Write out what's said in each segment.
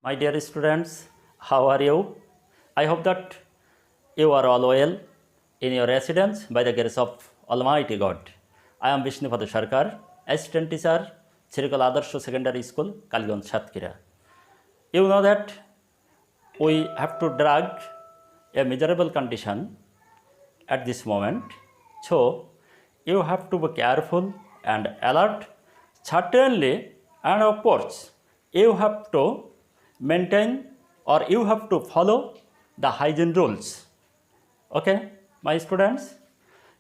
My dear students, how are you? I hope that you are all well in your residence by the grace of Almighty God. I am Vishnupada Sarkar, assistant teacher, Chirikal Adarsho Secondary School, Kalgon Satkira. You know that we have to drag a miserable condition at this moment. So, you have to be careful and alert. Certainly, and of course, you have to maintain or you have to follow the hygiene rules. Okay, my students,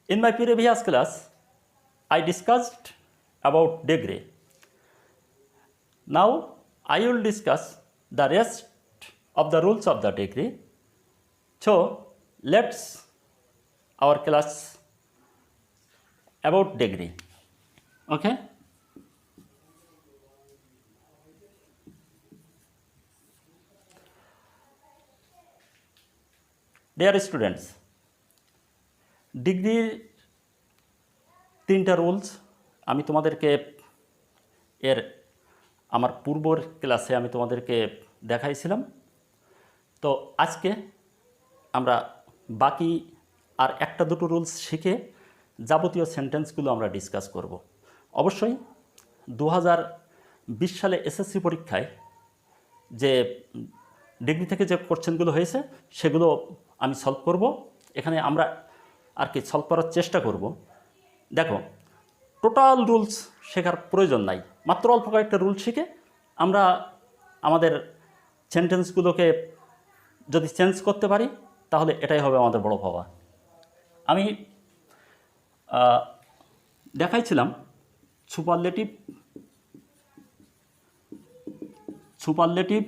in my previous class, I discussed about degree. Now, I will discuss the rest of the rules of the degree. So, let's our class about degree. Okay. Dear students, ডিগ্রির তিনটা rules আমি তোমাদেরকে আমার পূর্বর ক্লাসে আমি তোমাদেরকে দেখাইছিলাম। তো আজকে আমরা বাকি আর একটা দুটো রুলস শিখে যাবতীয় সেন্টেন্সগুলো আমরা ডিসকাস করব। অবশ্যই 2020 সালে এসএসসি পরীক্ষায় যে ডিগ্রি থেকে যে কোশ্চেনগুলো হয়েছে সেগুলো আমি সলভ করব। এখানে আমরা আর কি সলভ করার চেষ্টা করব। দেখো, টোটাল রুলস শেখার প্রয়োজন নাই, মাত্র অল্প কয়েকটা রুলস শিখে আমরা আমাদের সেন্টেন্সগুলোকে যদি চেঞ্জ করতে পারি তাহলে এটাই হবে আমাদের বড় পাওয়া। আমি দেখাইছিলাম superlative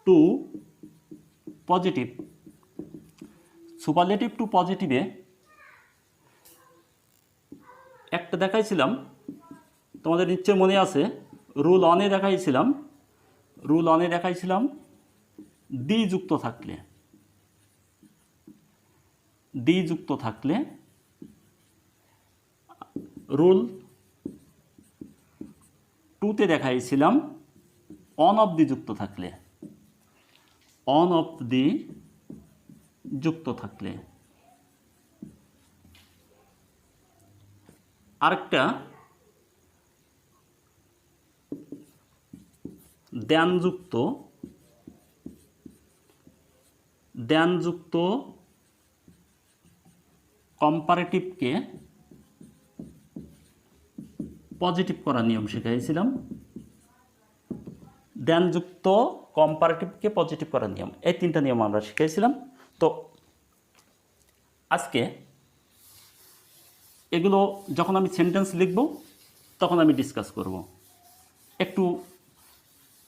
to positive. Superlative to পজিটিভে একটা দেখাইছিলাম, তোমাদের নিশ্চয় মনে আছে, রুল অনে দেখাইছিলাম ডি যুক্ত থাকলে রুল টুতে দেখাইছিলাম অন অফ দি যুক্ত থাকলে আরেকটা দেনযুক্ত কম্পারেটিভকে পজিটিভ করার নিয়ম শিখাইছিলাম। দেনযুক্ত কম্পারেটিভকে পজিটিভ করার নিয়ম, এই তিনটা নিয়ম আমরা শিখাইছিলাম। তো আজকে এগুলো যখন আমি সেন্টেন্স লিখব তখন আমি ডিসকাস করব। একটু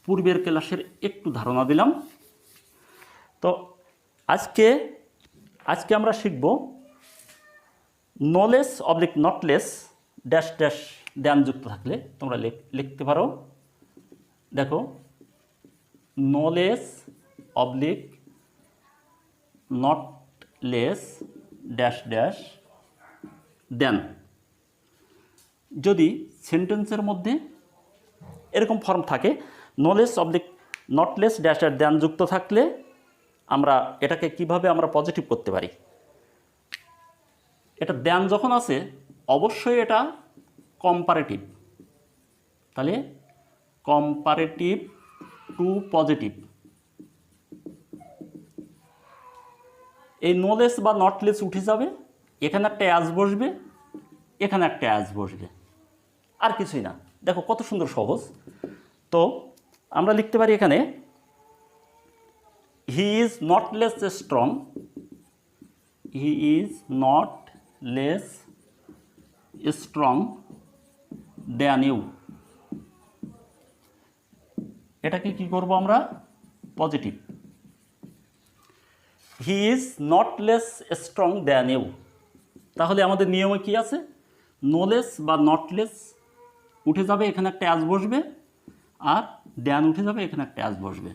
পূর্বের ক্লাসের একটু ধারণা দিলাম। তো আজকে আমরা শিখব নলেজ অবলিক নটলেস ড্যাশ ড্যাশ দেনযুক্ত থাকলে তোমরা লিখতে পারো। দেখো, নলেজ অবলিক নটলেস ড্যাশ ড্যাশ দেন। যদি সেন্টেন্সের মধ্যে এরকম ফর্ম থাকে, নলেজ অবলিক নটলেস ড্যাশ ড্যাশ দেন যুক্ত থাকলে আমরা এটাকে কিভাবে আমরা পজিটিভ করতে পারি। এটা দেন যখন আছে অবশ্যই এটা কম্পারেটিভ, তাহলে কম্পারেটিভ টু পজিটিভ। এই নলেজ বা নটলেস উঠে যাবে, এখানে একটা অ্যাজ বসবে, এখানে একটা অ্যাজ বসবে, আর কিছুই না। দেখো কত সুন্দর সহজ। তো আমরা লিখতে পারি এখানে he is not less strong than you. এটাকে কি করব আমরা? Positive. He is not less strong than you. তাহলে আমাদের নিয়মে কি আছে? নলেস বা নটলেস উঠে যাবে, এখানে একটা অ্যাজ বসবে, আর দেন উঠে যাবে, এখানে একটা অ্যাজ বসবে।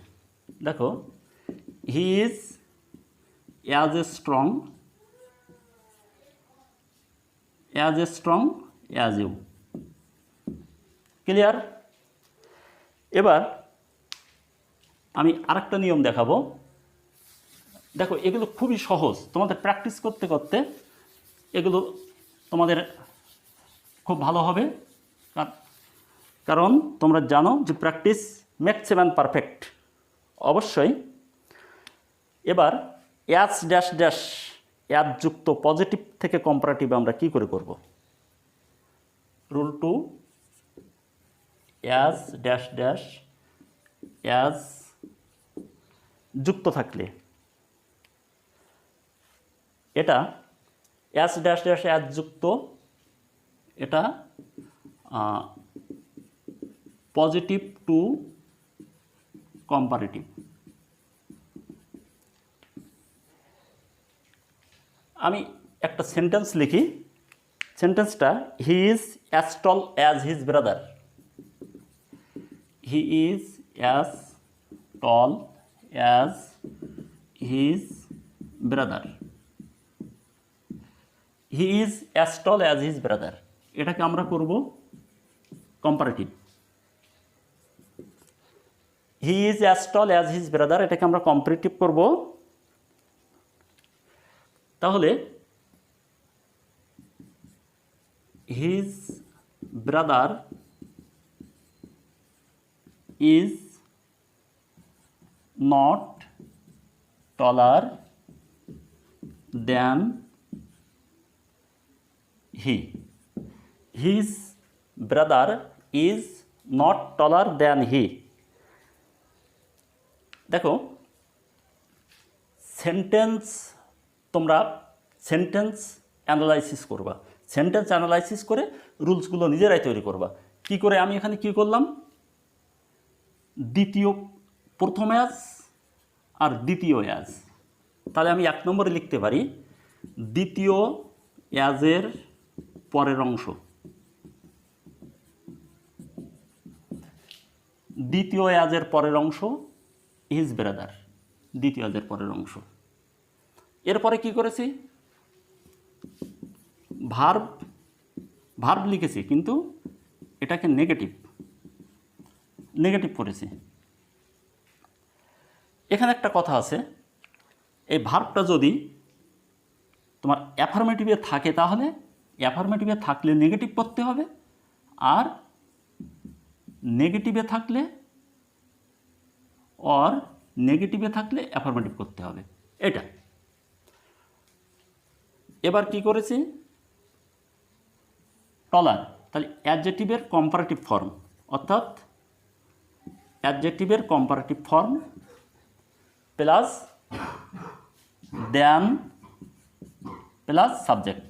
দেখো, he is as strong as you. Clear? এবার আমি আরেকটা নিয়ম দেখাবো। দেখো এগুলো খুবই সহজ, তোমাদের প্র্যাকটিস করতে করতে এগুলো তোমাদের খুব ভালো হবে। কারণ তোমরা জানো যে practice makes a man perfect. অবশ্যই। এবার অ্যাজ ড্যাশ ড্যাশ অ্যাজ যুক্ত পজিটিভ থেকে কম্পারেটিভ আমরা কি করে করব? Rule 2, as dash dash as যুক্ত থাকলে, এটা অ্যাজ ড্যাশ ড্যাশ অ্যাজ যুক্ত, এটা পজিটিভ টু কম্পারেটিভ। আমি একটা সেন্টেন্স লিখি, সেন্টেন্সটা হি is as tall as his brother. He is as tall as his brother. He is as tall as his brother, এটাকে আমরা করব comparative. He is as tall as his brother, এটাকে আমরা comparative করব। তাহলে his brother is not taller than he. His brother is not taller than he. দেখো sentence, তোমরা sentence analysis করবা, সেন্টেন্স অ্যানালাইসিস করে রুলসগুলো নিজেরাই তৈরি করবা। কি করে? আমি এখানে কি করলাম, প্রথম অ্যাজ আর দ্বিতীয় অ্যাজ। তাহলে আমি 1 নম্বরে লিখতে পারি দ্বিতীয় অ্যাজের পরের অংশ, দ্বিতীয় অ্যাজের পরের অংশ হিজ ব্রাদার, দ্বিতীয় অ্যাজের পরের অংশ। এরপরে কি করেছি, ভার্ব লিখেছি, কিন্তু এটাকে নেগেটিভ করেছি। এখানে একটা কথা আছে, এই ভার্বটা যদি তোমার অ্যাফার্মেটিভে থাকে তাহলে অ্যাফার্মেটিভে থাকলে নেগেটিভ করতে হবে, আর নেগেটিভে থাকলে অ্যাফার্মেটিভ করতে হবে, এটা। এবার কি করেছি, টলার, তাহলে অ্যাডজেক্টিভের কম্পারেটিভ ফর্ম, অর্থাৎ অ্যাডজেক্টিভের comparative form plus than plus subject.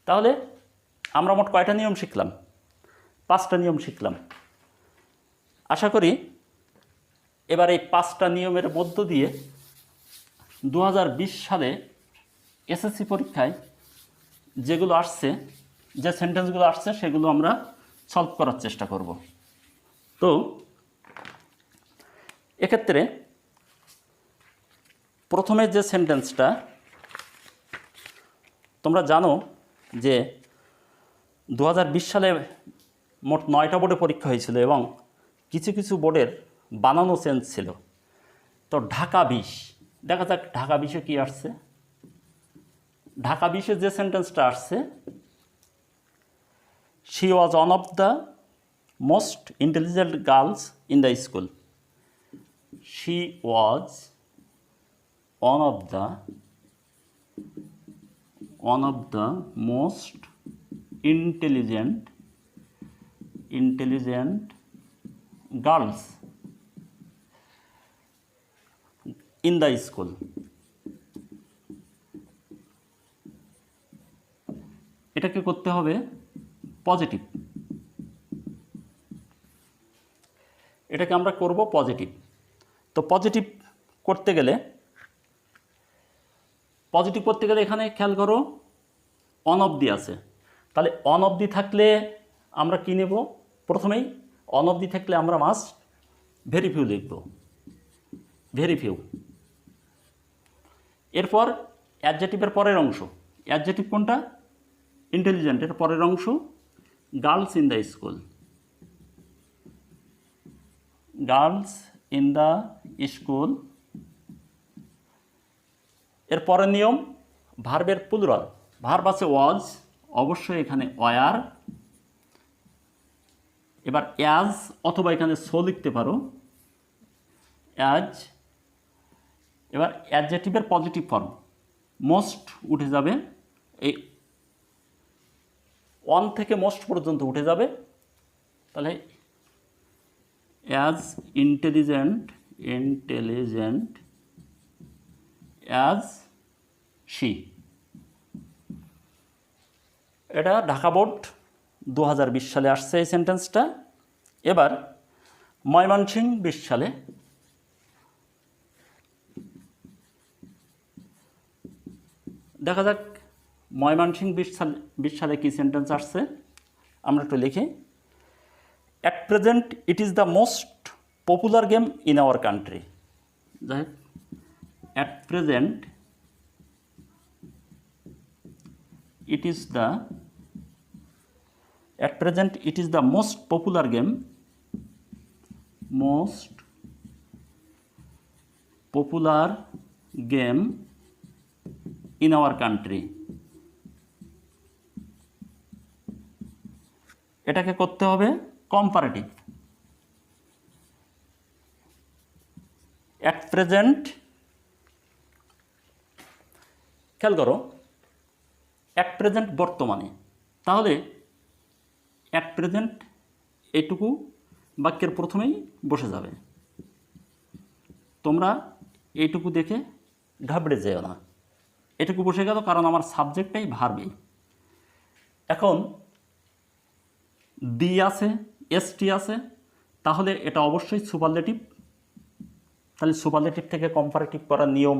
তাহলে আমরা মোট কয়টা নিয়ম শিখলাম? 5টা নিয়ম শিখলাম। আশা করি এবার এই 5টা নিয়মের মধ্য দিয়ে 2020 সালে এসএসসি পরীক্ষায় যেগুলো আসছে, যে সেন্টেন্সগুলো আসছে সেগুলো আমরা সলভ করার চেষ্টা করব। তো এক্ষেত্রে প্রথমে যে সেন্টেন্সটা, তোমরা জানো যে 2020 সালে মোট 9টা বোর্ডে পরীক্ষা হয়েছিল এবং কিছু কিছু বোর্ডের বানানো চেঞ্জ ছিল। তো ঢাকা 20, দেখা যাক ঢাকা 20-এ কী আসছে। ঢাকা 20-এ যে সেন্টেন্সটা আসছে, she was one of the most intelligent girls in the school. She was one of the most intelligent girls in the school. এটাকে করতে হবে পজিটিভ, এটাকে আমরা করব পজিটিভ। তো পজিটিভ করতে গেলে এখানে খেয়াল করো অন অফ দি আছে। তাহলে অন অফ দি থাকলে আমরা কী নেব? প্রথমেই অন অফ দি থাকলে আমরা মাস্ট ভেরি ফিউ লিখব, ভেরি ফিউ। এরপর অ্যাডজেক্টিভের পরের অংশ, অ্যাডজেক্টিভ কোনটা? ইন্টেলিজেন্ট, এর পরের অংশ girls in the school, girls in the school. এর পরের নিয়ম, ভার্বের প্লুরাল। ভার্ব আছে ওয়াজ, অবশ্যই এখানে ওয়ার। এবার অ্যাজ অথবা এখানে সো লিখতে পারো, অ্যাজ। এবার অ্যাডজেক্টিভের পজিটিভ ফর্ম মোস্ট উঠে যাবে, এই অন থেকে মোস্ট পর্যন্ত উঠে যাবে। তাহলে অ্যাজ ইন্টেলিজেন্ট অ্যাজ শি। এটা ঢাকা বোর্ড 2020 সালে আসছে এই সেন্টেন্সটা। এবার ময়মনসিংহ 20 সালে, দেখা যাক ময়মনসিংহ 20 সালে কি সেন্টেন্স আসছে। আমরা একটু লিখি, at present it is the most popular game in our country. যাই হোক, at present it is the most popular game in our country। এটাকে করতে হবে কম্পারেটিভ। অ্যাট প্রেজেন্ট, খেয়াল করো, অ্যাট প্রেজেন্ট বর্তমানে, তাহলে অ্যাট প্রেজেন্ট এটুকু বাক্যের প্রথমেই বসে যাবে। তোমরা এইটুকু দেখে ঘাবড়ে যেও না, এটুকু বসে গেল কারণ আমার সাবজেক্টটাই ভার্বই। এখন দি আছে, এসটি আছে, তাহলে এটা অবশ্যই সুপারলেটিভ। তাহলে সুপারলেটিভ থেকে কম্পারেটিভ করার নিয়ম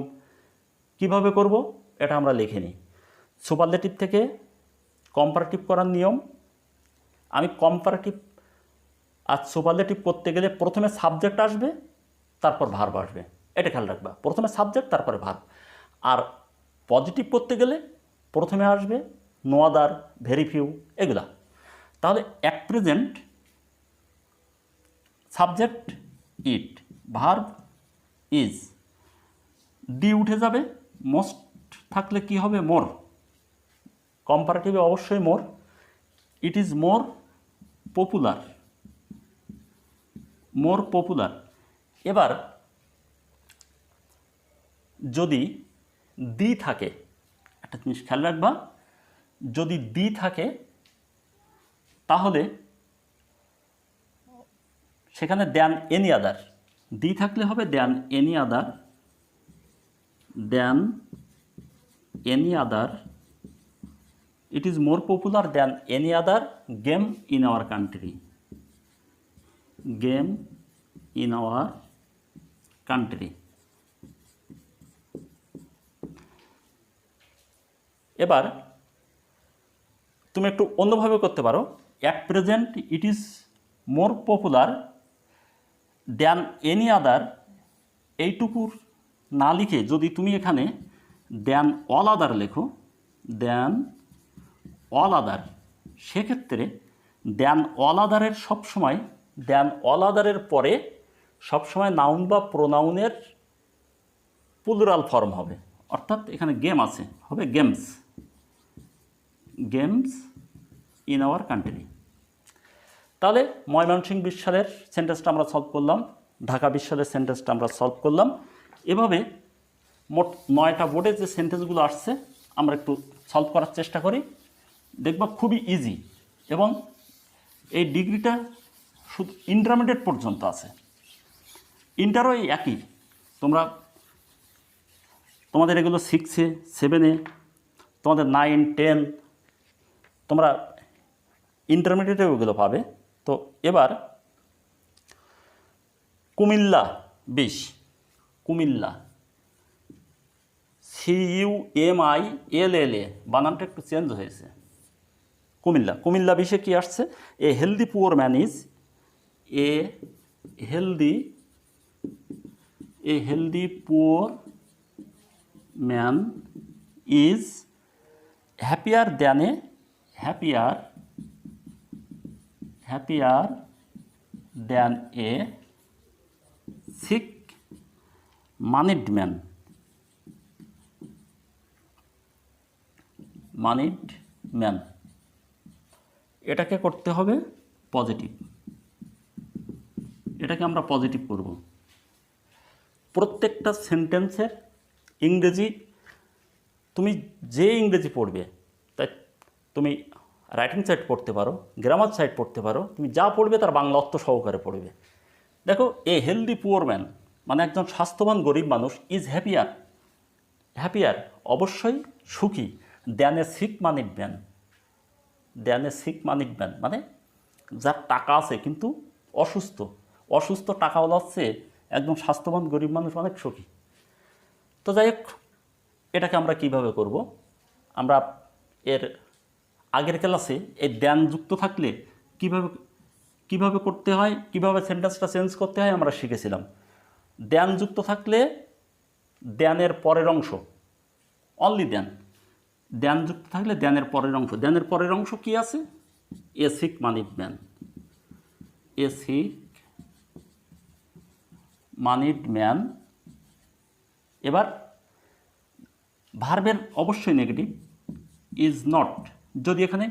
কিভাবে করব এটা আমরা লিখে নিই। সুপারলেটিভ থেকে কম্পারেটিভ করার নিয়ম, আমি কম্পারেটিভ আর সুপারলেটিভ করতে গেলে প্রথমে সাবজেক্ট আসবে, তারপর ভার্ব আসবে, এটা খেয়াল রাখবা। প্রথমে সাবজেক্ট, তারপরে ভার্ব। আর পজিটিভ করতে গেলে প্রথমে আসবে নো আদার, ভেরি ফিউ, এগুলা। তাহলে at present subject it, verb is, the উঠে যাবে, মোস্ট থাকলে কি হবে মোর, কম্পারেটিভে অবশ্যই মোর। It is more popular. এবার যদি দি থাকে, একটা জিনিস খেয়াল রাখবা, যদি দি থাকে তাহলে সেখানে দ্যান এনি আদার, দি থাকলে হবে than any other, it is more popular than any other game in our country। এবার তুমি একটু অন্যভাবে করতে পারো, at present it is more popular than any other, এইটুকুর না লিখে যদি তুমি এখানে দ্যান অল আদার লেখো, দ্যান অল আদার, সেক্ষেত্রে দ্যান অল আদারের সবসময়, দ্যান অল আদারের পরে সবসময় নাউন বা প্রোনাউনের প্লুরাল ফর্ম হবে। অর্থাৎ এখানে গেম আছে, হবে গেমস ইন আওয়ার কান্ট্রি। তাহলে ময়মনসিংহ 20 সালের সেন্টেন্সটা আমরা সলভ করলাম, ঢাকা 20 সালের সেন্টেন্সটা আমরা সলভ করলাম। এভাবে মোট 9টা বোর্ডে যে সেন্টেন্সগুলো আসছে আমরা একটু সলভ করার চেষ্টা করি, দেখবা খুবই ইজি। এবং এই ডিগ্রিটা শুধু ইন্টারমিডিয়েট পর্যন্ত আছে, ইন্টারও এই একই। তোমাদের এগুলো 6-এ, 7-এ, তোমাদের 9, 10, তোমরা ইন্টারমিডিয়েটেও এগুলো পাবে। তো এবার কুমিল্লা 20, কুমিল্লা, CUMILLA, বানানটা একটু চেঞ্জ হয়েছে। কুমিল্লা 20-এ কি আসছে? A healthy poor man is, a healthy poor man is happier than a sick moneyed man, moneyed man, এটাকে করতে হবে পজিটিভ, এটাকে আমরা পজিটিভ করব। প্রত্যেকটা সেন্টেন্সের ইংরেজি তুমি যে ইংরেজি পড়বে, তাই তুমি রাইটিং সাইড পড়তে পারো, গ্রামার সাইড পড়তে পারো, তুমি যা পড়বে তার বাংলা অর্থ সহকারে পড়বে। দেখো, এ হেলদি পুয়ার ম্যান মানে একজন স্বাস্থ্যবান গরিব মানুষ ইজ হ্যাপিয়ার, হ্যাপিয়ার অবশ্যই সুখী, than a sick moneyed man, than a sick moneyed man মানে যার টাকা আছে কিন্তু অসুস্থ, অসুস্থ টাকাওয়ালা হচ্ছে একদম স্বাস্থ্যবান গরিব মানুষ অনেক সুখী। তো যাই হোক, এটাকে আমরা কিভাবে করব, আমরা এর আগের ক্লাসে এই দ্যান যুক্ত থাকলে কিভাবে করতে হয়, কিভাবে সেন্টেন্সটা চেঞ্জ করতে হয় আমরা শিখেছিলাম। দ্যান যুক্ত থাকলে দ্যানের পরের অংশ, অনলি দ্যান, দ্যান যুক্ত থাকলে দ্যানের পরের অংশ, দ্যানের পরের অংশ কি আছে, এ সিক মানিড ম্যান, এ সিক মানিড ম্যান। এবার ভার্বের অবশ্যই নেগেটিভ, ইজ নট, যদি এখানে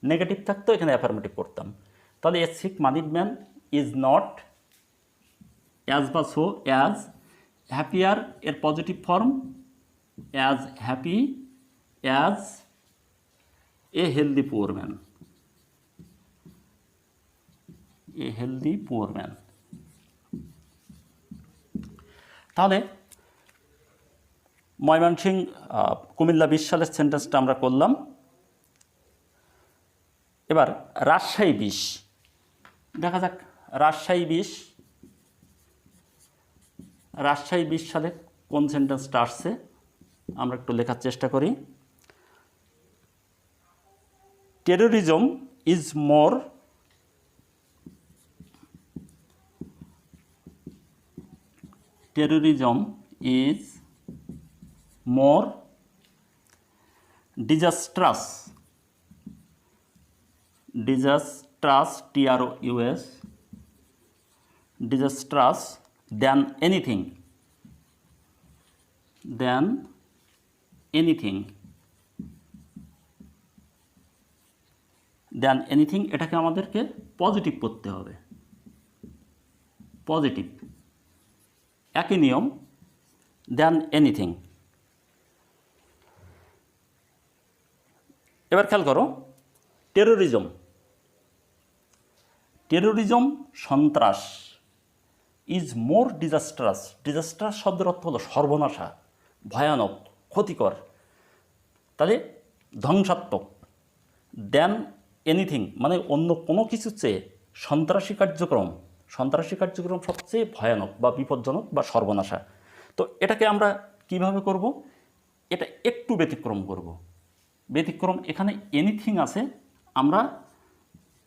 নেগেটিভ থাকতো এখানে অ্যাফার্মেটিভ করতাম, তাহলে a sick moneyed man is not as বা সো অ্যাজ হ্যাপিয়ার, এর positive form as happy as a healthy poor man, a healthy poor man. তাহলে ময়মনসিংহ কুমিল্লা 20 সালের সেন্টেন্সটা আমরা করলাম। এবার রাজশাহী 20 দেখা যাক, রাজশাহী 20, রাজশাহী 20 সালে কোন সেন্টেন্সটা আসছে আমরা একটু লেখার চেষ্টা করি। Terrorism is more, terrorism is more disastrous, disastrous TROUS, disastrous than anything, than anything, than anything, এটাকে আমাদেরকে পজিটিভ করতে হবে, পজিটিভ, একই নিয়ম, দ্যান এনিথিং। এবার খেয়াল করো, টেরোরিজম, টেরোরিজম সন্ত্রাস, ইজ মোর ডিজাস্ট্রাস, ডিজাস্ট্রাস শব্দের অর্থ হলো সর্বনাশা, ভয়ানক, ক্ষতিকর, তাহলে ধ্বংসাত্মক, দেন এনিথিং মানে অন্য কোনো কিছুর চেয়ে সন্ত্রাসী কার্যক্রম, সন্ত্রাসী কার্যক্রম সবচেয়ে ভয়ানক বা বিপজ্জনক বা সর্বনাশা। তো এটাকে আমরা কিভাবে করব, এটা একটু ব্যতিক্রম করব, ব্যতিক্রম, এখানে এনিথিং আছে, আমরা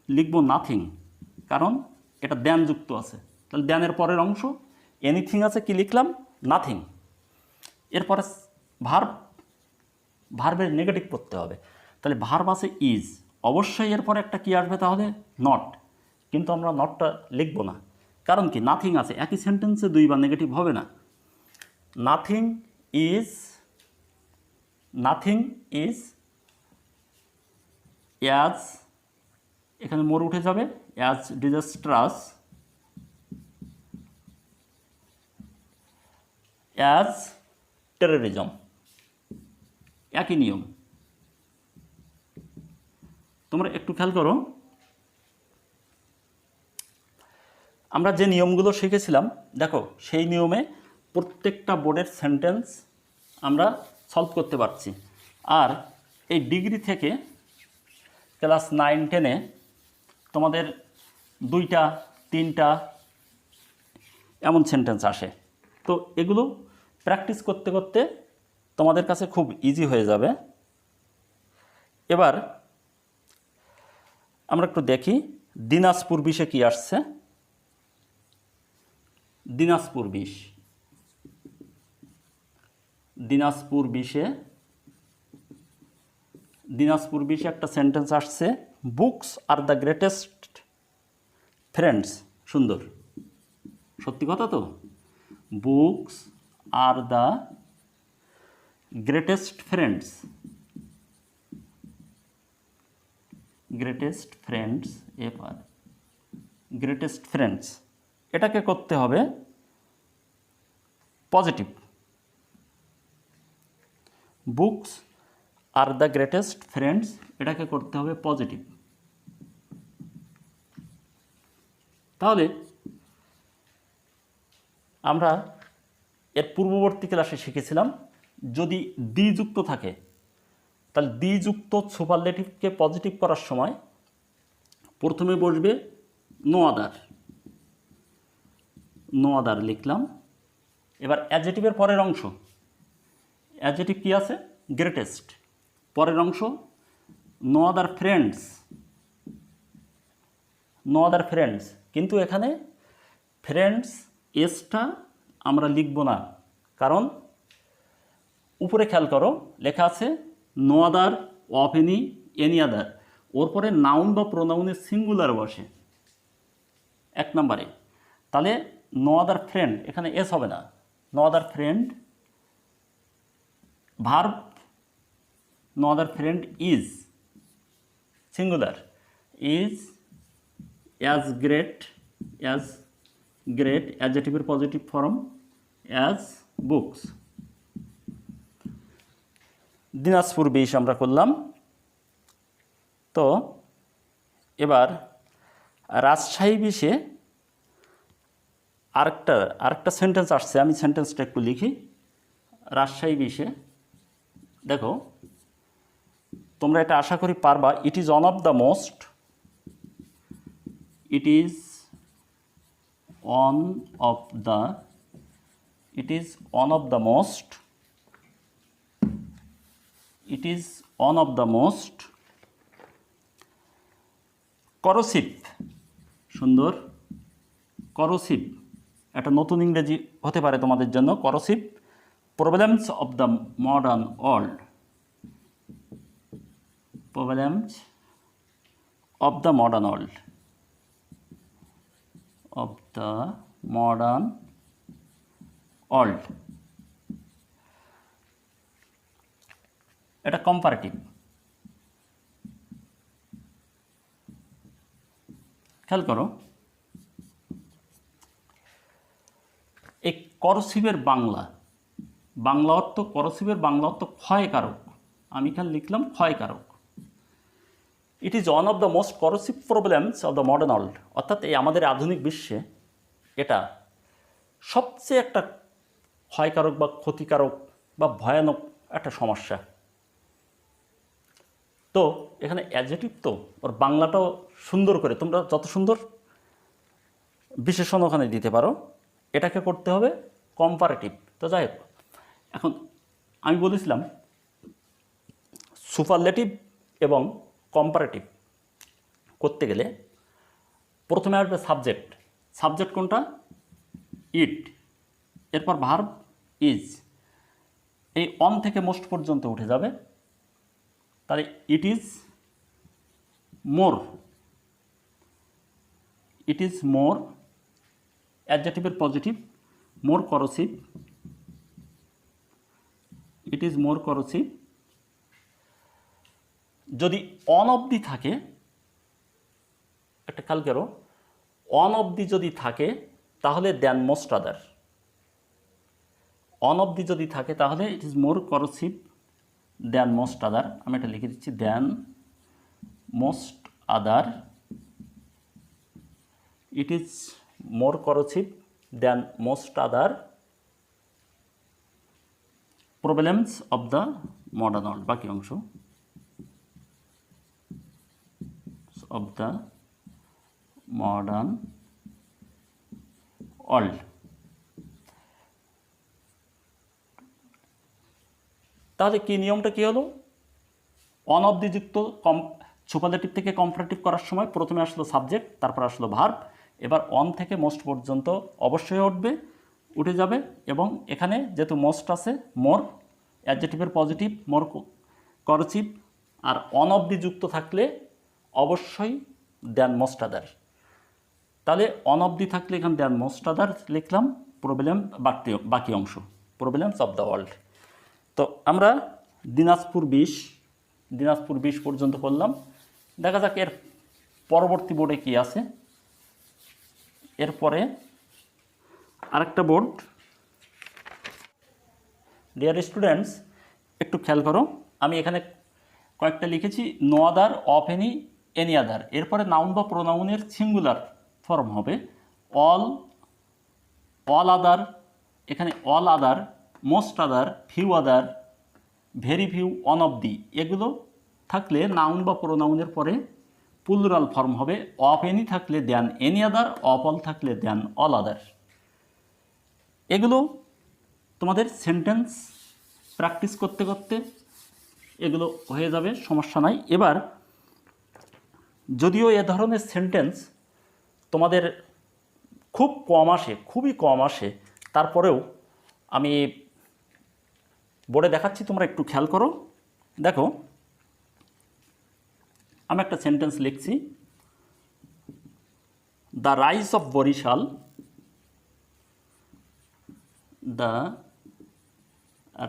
লিখব নাথিং, কারণ এটা দ্যান যুক্ত আছে, তাহলে দ্যানের পরের অংশ এনিথিং আছে, কি লিখলাম, নাথিং। এরপরে ভার্বের নেগেটিভ করতে হবে, তাহলে ভার্ব আছে ইজ, অবশ্যই এরপরে একটা কি আসবে তাহলে, নট, কিন্তু আমরা নটটা লিখব না, কারণ কি, নাথিং আছে, একই সেন্টেন্সে দুইবার নেগেটিভ হবে না। Nothing is, nothing is as, এখানে মোর উঠে যাবে, অ্যাজ ডিজাস্ট্রাস, অ্যাজ টেরোরিজম, একই নিয়ম। তোমরা একটু খেয়াল করো, আমরা যে নিয়মগুলো শিখেছিলাম দেখো, সেই নিয়মে প্রত্যেকটা বোর্ডের সেন্টেন্স আমরা সলভ করতে পারছি। আর এই ডিগ্রি থেকে ক্লাস 9-10-এ তোমাদের 2টা 3টা এমন সেন্টেন্স আসে, তো এগুলো প্র্যাকটিস করতে করতে তোমাদের কাছে খুব ইজি হয়ে যাবে। এবার আমরা একটু দেখি দিনাজপুর 20-এ কী আসছে। দিনাজপুর 20, দিনাজপুর 20-এ, দিনাজপুর 20-এ একটা সেন্টেন্স আসছে, books are the greatest friends. সুন্দর, সত্যি কথা তো, books are the greatest friends, greatest friends FR, greatest friends, এটাকে করতে হবে positive. Books are the greatest friends এটাকে করতে হবে পজিটিভ। তাহলে আমরা এর পূর্ববর্তী ক্লাসে শিখেছিলাম যদি দি যুক্ত থাকে তাহলে দি যুক্ত সুপারলেটিভকে পজিটিভ করার সময় প্রথমে বসবে নো আদার, নো আদার লিখলাম। এবার অ্যাডজেটিভের পরের অংশ, অ্যাডজেটিভ কী আছে? গ্রেটেস্ট। পরের অংশ no other friends, no other friends, কিন্তু এখানে ফ্রেন্ডস এসটা আমরা লিখব না, কারণ উপরে খেয়াল করো লেখা আছে no other of any other, ওর পরে নাউন বা প্রোনাউনের সিঙ্গুলার বসে এক নম্বরে। তাহলে নো আদার ফ্রেন্ড, এখানে এস হবে না, no other friend, verb no other friend is singular, is as great, as great, অ্যাডজেটিভের positive form as books. Dinajpur 20 আমরা করলাম। তো এবার রাজশাহী 20-এ আরেকটা সেন্টেন্স আসছে, আমি সেন্টেন্সটা একটু লিখি। রাজশাহী 20-এ দেখো, তোমরা এটা আশা করি পারবা। ইট is one of the most, it is one of the, it is one of the most, it is one of the most corrosive, সুন্দর, করসিভ, একটা নতুন ইংরেজি হতে পারে তোমাদের জন্য, corrosive problems of the modern world, problems of the modern world, of the modern world, এটা comparative. খেয়াল করো এই করসিভের বাংলা অর্থ, করসিভের বাংলা অর্থ ক্ষয়কারক, আমি এখানে লিখলাম ক্ষয়কারক। It is one of the most corrosive problems of the modern world, অর্থাৎ এই আমাদের আধুনিক বিশ্বে এটা সবচেয়ে একটা ক্ষয়কারক বা ক্ষতিকারক বা ভয়ানক একটা সমস্যা। তো এখানে অ্যাডজেটিভ, তো ওর বাংলাটাও সুন্দর করে তোমরা যত সুন্দর বিশেষণ ওখানে দিতে পারো, এটাকে করতে হবে কম্পারেটিভ। তো যাই হোক, এখন আমি বলেছিলাম সুপারলেটিভ এবং কম্পারেটিভ করতে গেলে প্রথমে আসবে সাবজেক্ট। সাবজেক্ট কোনটা? ইট, এরপর ভার্ব ইজ, এই অন থেকে মোস্ট পর্যন্ত উঠে যাবে। তাহলে it is more, it is more, অ্যাডজেটিভের positive more corrosive, it is more corrosive. যদি অন অবধি থাকে, একটা খেয়াল করো, অন অবধি যদি থাকে তাহলে দ্যান মোস্ট আদার, অন অবধি যদি থাকে তাহলে it is more corrosive than most other. আমি এটা লিখে দিচ্ছি, than most other, it is more corrosive than most other problems of the modern world, বাকি অংশ অফ দ্য মডার্ন ওয়ার্ল্ড। তাহলে কি নিয়মটা কী হলো? অন অবধি যুক্ত সুপারলেটিভ থেকে কম্পারেটিভ করার সময় প্রথমে আসলো সাবজেক্ট, তারপর আসলো ভার্ব, এবার অন থেকে মোস্ট পর্যন্ত অবশ্যই উঠে যাবে। এবং এখানে যেহেতু মোস্ট আছে, মোর, অ্যাডজেটিভের পজিটিভ মোর করসিভ, আর অন অবধি যুক্ত থাকলে অবশ্যই দ্যান মোস্ট আদার। তাহলে অন অবধি থাকলে এখানে দ্যান মোস্ট আদার লিখলাম, প্রবলেম বাকি অংশ, প্রবলেমস অফ দ্য ওয়ার্ল্ড। তো আমরা দিনাজপুর 20 পর্যন্ত করলাম। দেখা যাক এর পরবর্তী বোর্ডে কি আছে। এরপরে আরেকটা বোর্ড। ডিয়ার স্টুডেন্টস, একটু খেয়াল করো, আমি এখানে কয়েকটা লিখেছি, no other, of any other. এরপরে নাউন বা প্রোনাউনের সিঙ্গুলার ফর্ম হবে অল আদার। এখানে all other, most other, few other, very few, on of the, এগুলো থাকলে নাউন বা প্রোনাউনের পরে প্লুরাল ফর্ম হবে। অফ এনি থাকলে then any other, of all থাকলে দেন অল আদার। এগুলো তোমাদের সেন্টেন্স প্র্যাকটিস করতে করতে এগুলো হয়ে যাবে, সমস্যা নাই। এবার যদিও এ ধরনের সেন্টেন্স তোমাদের খুবই কম আসে, তারপরেও আমি বোর্ডে দেখাচ্ছি, তোমরা একটু খেয়াল করো। দেখো, আমি একটা সেন্টেন্স লিখছি, the rise of Barishal, the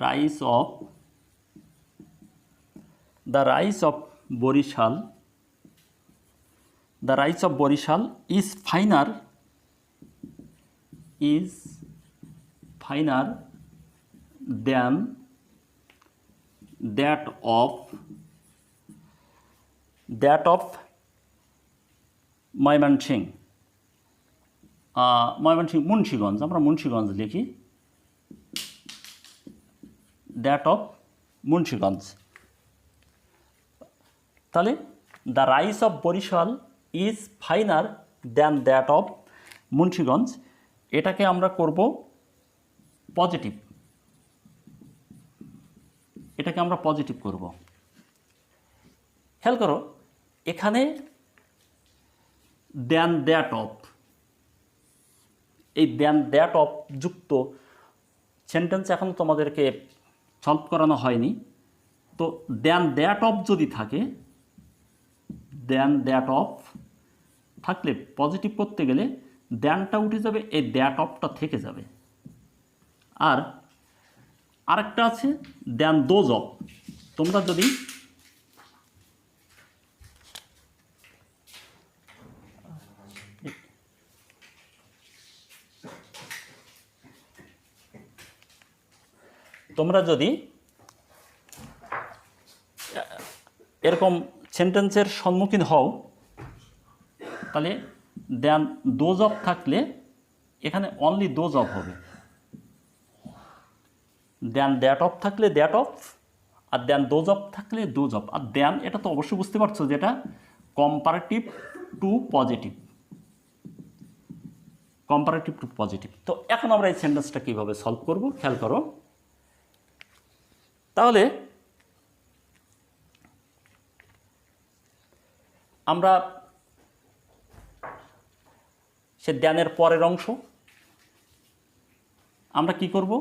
rise of Barishal, the rise of Borishal is finer than that of Mymensingh, Munshiganj, আমরা মুন্সিগঞ্জ লিখি, দ্যাট অফ মুন্সিগঞ্জ। তাহলে the rise of Barishal is finer than that of Munshiganj, এটাকে আমরা করব পজিটিভ, করব। খেয়াল করো, এখানে দ্যান দ্যাট অফ, এই দ্যান দ্যাট অফ যুক্ত সেন্টেন্স এখন তোমাদেরকে সলভ করানো হয়নি। তো দ্যান দ্যাট অফ যদি থাকে, দ্যান দ্যাট অফ থাকলে পজিটিভ করতে গেলে দ্যানটা উঠে যাবে, এই দ্যাট অফটা থেকে যাবে। আর আরেকটা আছে দ্যান দোজ অফ। তোমরা যদি এরকম সেন্টেন্সের সম্মুখীন হও, তাহলে দেন দোজ অফ থাকলে এখানে অনলি দোজ অফ হবে, দেন দ্যাট অফ থাকলে দ্যাট অফ, আর দেন দোজ অফ থাকলে দোজ অফ। আর দেন, এটা তো অবশ্যই বুঝতে পারছো যেটা কম্পারেটিভ টু পজিটিভ। তো এখন আমরা এই সেন্টেন্সটা কীভাবে সলভ করব, খেয়াল করো। তাহলে আমরা সে দ্যানের পরের অংশ আমরা কি করব,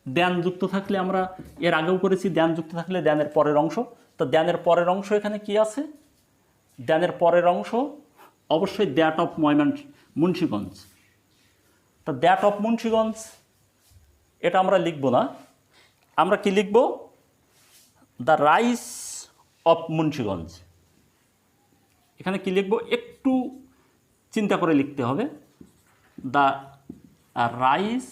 দ্যান যুক্ত থাকলে, আমরা এর আগেও করেছি দ্যান যুক্ত থাকলে দ্যানের পরের অংশ। তো দ্যানের পরের অংশ এখানে কি আছে, দ্যানের পরের অংশ অবশ্যই দ্যাট অফ মুন্সিগঞ্জ। তো দ্যাট অফ মুন্সিগঞ্জ এটা আমরা লিখব না, আমরা কি লিখব, দ্য রাইজ অফ মুন্সিগঞ্জ। এখানে কি লিখব, একটু চিন্তা করে লিখতে হবে, দ্য রাইজ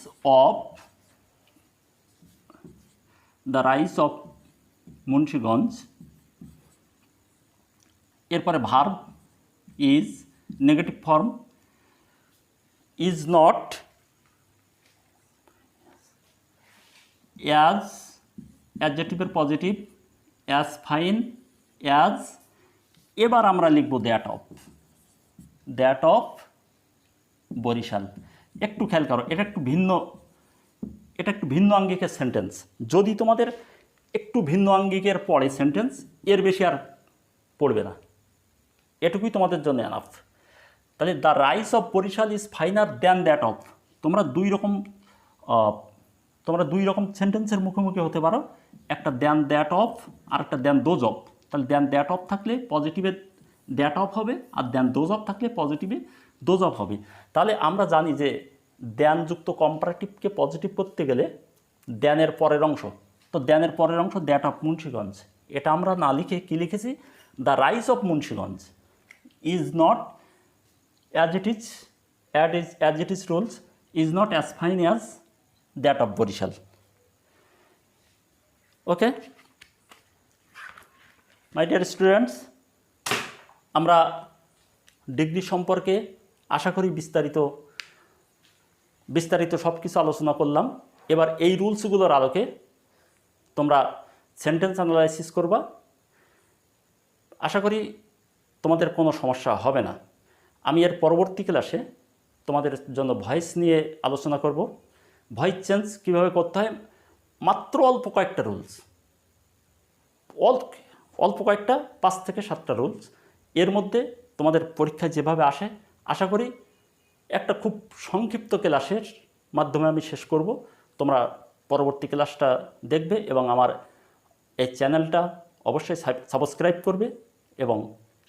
অফ মুন্সিগঞ্জ। এরপরে verb is, negative form, is not, as, অ্যাডজেক্টিভের পজিটিভ, অ্যাজ ফাইন, অ্যাজ। এবার আমরা লিখব দ্যাট অফ বরিশাল। একটু খেয়াল করো, এটা একটু ভিন্ন আঙ্গিকের সেন্টেন্স। যদি তোমাদের একটু ভিন্ন আঙ্গিকের পড়ে সেন্টেন্স, এর বেশি আর পড়বে না, এটুকুই তোমাদের জন্য এনাফ। তাহলে the rise of Barishal is finer than that of. তোমরা দুই রকম সেন্টেন্সের মুখোমুখি হতে পারো, একটা দ্যান দ্যাট অফ আর একটা দ্যান দোজ অফ। তাহলে দ্যান দ্যাট অফ থাকলে পজিটিভে দ্যাট অফ হবে, আর দ্যান দোজ অফ থাকলে পজিটিভে দোজ অফ হবে। তাহলে আমরা জানি যে দ্যানযুক্ত কম্পারেটিভকে পজিটিভ করতে গেলে দ্যানের পরের অংশ, তো দ্যানের পরের অংশ দ্যাট অফ মুন্সিগঞ্জ, এটা আমরা না লিখে কী লিখেছি, the rise of Munshiganj is not as it is rules is not as fine as that of Barishal. Okay my dear students, আমরা ডিগ্রি সম্পর্কে আশা করি বিস্তারিত সব কিছু আলোচনা করলাম। এবার এই রুলসগুলোর আলোকে তোমরা সেন্টেন্স অ্যানালাইসিস করবা। আশা করি তোমাদের কোনো সমস্যা হবে না। আমি এর পরবর্তী ক্লাসে তোমাদের জন্য ভয়েস নিয়ে আলোচনা করব। ভয়েস চেঞ্জ কীভাবে করতে হয়, মাত্র অল্প কয়েকটা রুলস, অল্প কয়েকটা 5 থেকে 7টা রুলস, এর মধ্যে তোমাদের পরীক্ষায় যেভাবে আসে আশা করি একটা খুব সংক্ষিপ্ত ক্লাসের মাধ্যমে আমি শেষ করব। তোমরা পরবর্তী ক্লাসটা দেখবে এবং আমার এই চ্যানেলটা অবশ্যই সাবস্ক্রাইব করবে এবং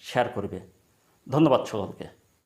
শেয়ার করবে। ধন্যবাদ সকলকে।